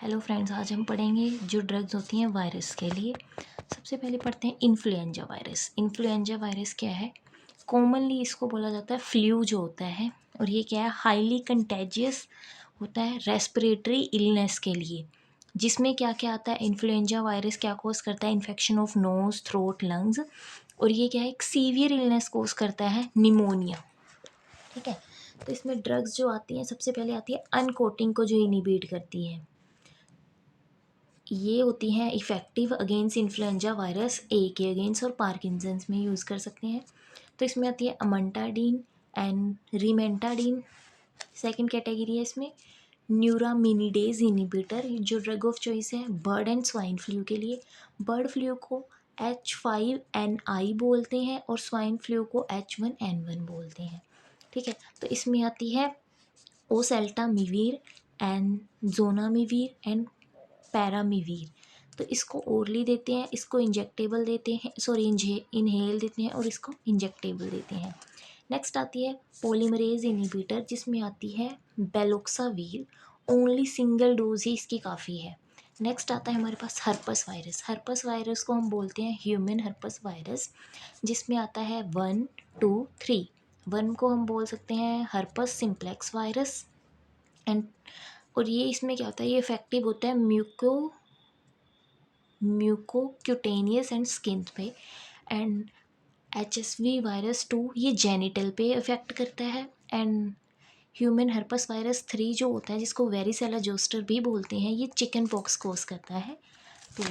Hello friends, आज हम पढ़ेंगे जो ड्रग्स होती हैं वायरस के लिए। सबसे पहले पढ़ते हैं इन्फ्लुएंजा वायरस। इन्फ्लुएंजा वायरस क्या है? कॉमनली इसको बोला जाता है फ्लू जो होता है, और ये क्या है, हाईली कंटेजियस होता है रेस्पिरेटरी इलनेस के लिए। जिसमें क्या क्या आता है, इन्फ्लुएंजा वायरस क्या कॉज करता है? Infection of nose, throat, lungs. और ये क्या है, एक सीवियर इलनेस कॉज करता है, निमोनिया। ठीक है। तो इसमें ड्रग्स जो आती हैं, सबसे पहले आती है अनकोटिंग को जो इनिबिट करती है। ये होती हैं effective against influenza virus A के अगेंस्ट, और पार्किंसंस में यूज़ कर सकते हैं। तो इसमें आती है अमंटाडीन एंड रिमेंटाडीन। सेकंड कैटेगरी है इसमें न्यूरामिनिडेज इनिबिटर, जो ड्रग ऑफ चॉइस है बर्ड एंड स्वाइन फ्लू के लिए। बर्ड फ्लू को H5N1 बोलते हैं और स्वाइन फ्लू को H1N1 बोलते हैं। ठीक है। तो इसमें आती है ओसेल्टामिवीर एंड जोनामिवीर एंड पैरामिवीर। तो इसको ओरली देते हैं, इसको इंजेक्टेबल देते हैं, सॉरी इनहेल देते हैं, और इसको इंजेक्टेबल देते हैं। नेक्स्ट आती है पॉलीमरेज इनिबिटर, जिसमें आती है बेलोक्सावीर। ओनली सिंगल डोज ही इसकी काफ़ी है। नेक्स्ट आता है हमारे पास हर्पस वायरस। हर्पस वायरस को हम बोलते हैं ह्यूमन हर्पस वायरस, जिसमें आता है 1, 2, 3। 1 को हम बोल सकते हैं हर्पस सिम्प्लेक्स वायरस एंड, और ये इसमें क्या होता है, ये इफेक्टिव होता है म्यूकोक्यूटेनियस एंड स्किन पे। एंड HSV वायरस 2 ये जेनिटल पे इफेक्ट करता है। एंड ह्यूमन हर्पस वायरस 3 जो होता है, जिसको वेरिसेला जोस्टर भी बोलते हैं, ये चिकन पॉक्स कोज करता है। तो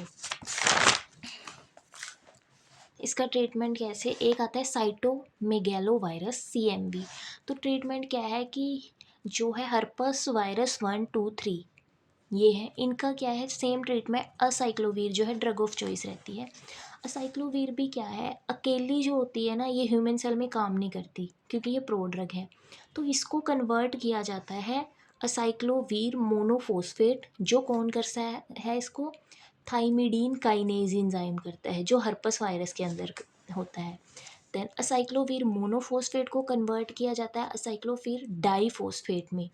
इसका ट्रीटमेंट कैसे, एक आता है साइटोमेगैलो वायरस CMV। तो ट्रीटमेंट क्या है कि जो है हर्पस वायरस 1, 2, 3 ये है, इनका क्या है सेम ट्रीटमेंट। असाइक्लोवीर जो है ड्रग ऑफ चॉइस रहती है। असाइक्लोवीर भी क्या है, अकेली जो होती है ना, ये ह्यूमन सेल में काम नहीं करती क्योंकि ये प्रो ड्रग है। तो इसको कन्वर्ट किया जाता है असाइक्लोवीर मोनोफॉस्फेट, जो कौन करता है इसको, थाइमिडीन काइनेज एंजाइम करता है, जो हर्पस वायरस के अंदर होता है। देन असाइक्लोवीर मोनोफॉस्फेट को कन्वर्ट किया जाता है असाइक्लोवीर डाईफॉस्फेट में।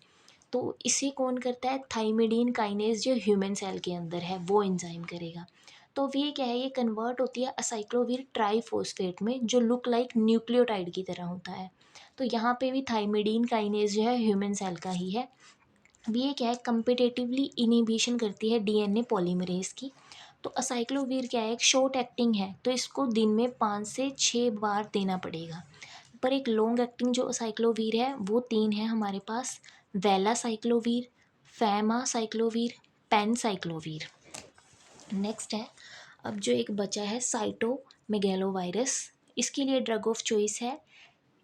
तो इसे कौन करता है, थाइमिडीन काइनेज, जो ह्यूमन सेल के अंदर है वो एंजाइम करेगा। तो ये क्या है, ये कन्वर्ट होती है असाइक्लोवीर ट्राईफॉस्फेट में, जो लुक लाइक न्यूक्लियोटाइड की तरह होता है। तो यहाँ पे भी थाइमिडीन काइनेज जो है ह्यूमन सेल का ही है। अब ये क्या है, कंपिटेटिवली इनिबिशन करती है DNA पॉलीमरेज की। तो असाइक्लोवीर क्या है, एक शॉर्ट एक्टिंग है, तो इसको दिन में 5 से 6 बार देना पड़ेगा। पर एक लॉन्ग एक्टिंग जो साइक्लोवीर है वो 3 है हमारे पास, valacyclovir, famciclovir, penciclovir. Next है, अब जो एक बचा है साइटोमेगैलो वायरस, इसके लिए ड्रग ऑफ चॉइस है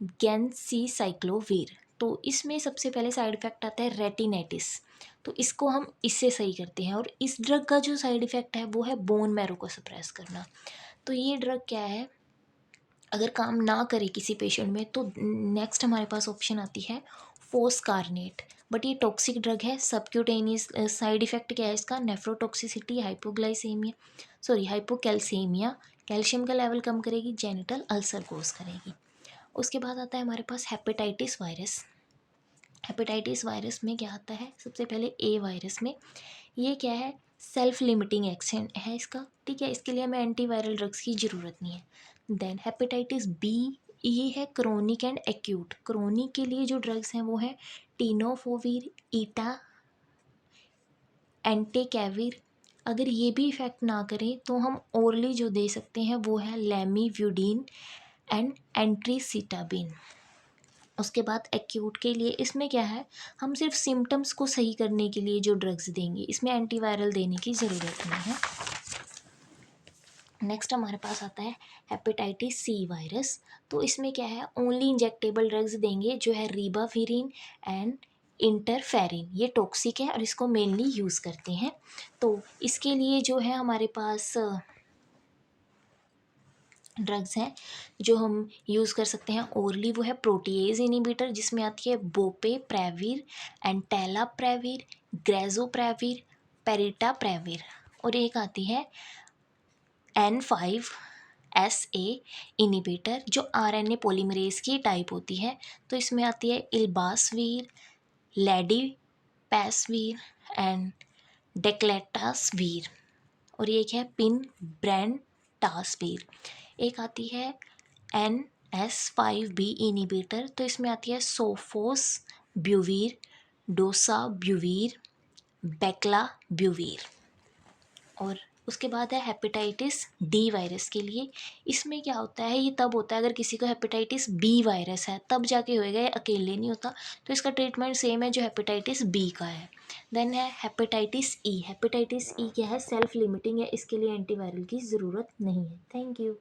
गेंसीसाइक्लोवीर। तो इसमें सबसे पहले साइड इफ़ेक्ट आता है रेटिनाइटिस। तो इसको हम इससे सही करते हैं, और इस ड्रग का जो साइड इफ़ेक्ट है वो है बोन मैरो को सप्रेस करना। तो ये ड्रग क्या है, अगर काम ना करे किसी पेशेंट में, तो नेक्स्ट हमारे पास ऑप्शन आती है फोस्कारनेट। बट ये टॉक्सिक ड्रग है, सबक्यूटेनियस। साइड इफेक्ट क्या है इसका, nephrotoxicity, hypoglycemia, sorry hypocalcemia, calcium का लेवल कम करेगी, जेनिटल अल्सर कोज करेगी। उसके बाद आता है हमारे पास हेपेटाइटिस वायरस। हेपेटाइटिस वायरस में क्या आता है, सबसे पहले ए वायरस में, ये क्या है, सेल्फ लिमिटिंग एक्शन है इसका। ठीक है, इसके लिए हमें एंटीवायरल ड्रग्स की ज़रूरत नहीं है। देन हेपेटाइटिस बी, ये है क्रोनिक एंड एक्यूट। क्रोनिक के लिए जो ड्रग्स हैं वो है टीनोफोवीर, ईटा, एंटेकेविर। अगर ये भी इफ़ेक्ट ना करें तो हम ओरली जो दे सकते हैं वो है लेमीव्यूडीन एंड एंट्रीसिटाबिन। उसके बाद एक्यूट के लिए इसमें क्या है, हम सिर्फ सिम्टम्स को सही करने के लिए जो ड्रग्स देंगे, इसमें एंटीवायरल देने की ज़रूरत नहीं है। नेक्स्ट हमारे पास आता है हेपेटाइटिस सी वायरस। तो इसमें क्या है, ओनली इंजेक्टेबल ड्रग्स देंगे, जो है रिबाविरिन एंड इंटरफेरिन। ये टॉक्सिक है और इसको मेनली यूज़ करते हैं। तो इसके लिए जो है हमारे पास ड्रग्स हैं जो हम यूज़ कर सकते हैं ओरली, वो है प्रोटीएज इनिबिटर, जिसमें आती है बोपे प्रेविर, एंटेला प्रेविर, ग्रेजो प्रेविर, पेरिटा प्रेविर। और एक आती है N5SA इनिबिटर, जो RNA पॉलीमरेज की टाइप होती है। तो इसमें आती है इल्बासवीर, लेडी पैसवीर एंड डेक्लेटासवीर, और एक है पिन ब्रेंटासवीर। एक आती है NS5B इनिबिटर, तो इसमें आती है सोफोस ब्यूवीर, डोसा ब्यूवीर, बैक्ला ब्यूवीर। और उसके बाद है हेपेटाइटिस डी वायरस के लिए। इसमें क्या होता है, ये तब होता है अगर किसी को हेपेटाइटिस बी वायरस है, तब जाके होएगा, ये अकेले नहीं होता। तो इसका ट्रीटमेंट सेम है जो हेपेटाइटिस बी का है। देन है हेपेटाइटिस ई। हेपेटाइटिस ई क्या है, सेल्फ लिमिटिंग है, इसके लिए एंटीवायरल की ज़रूरत नहीं है। Thank you.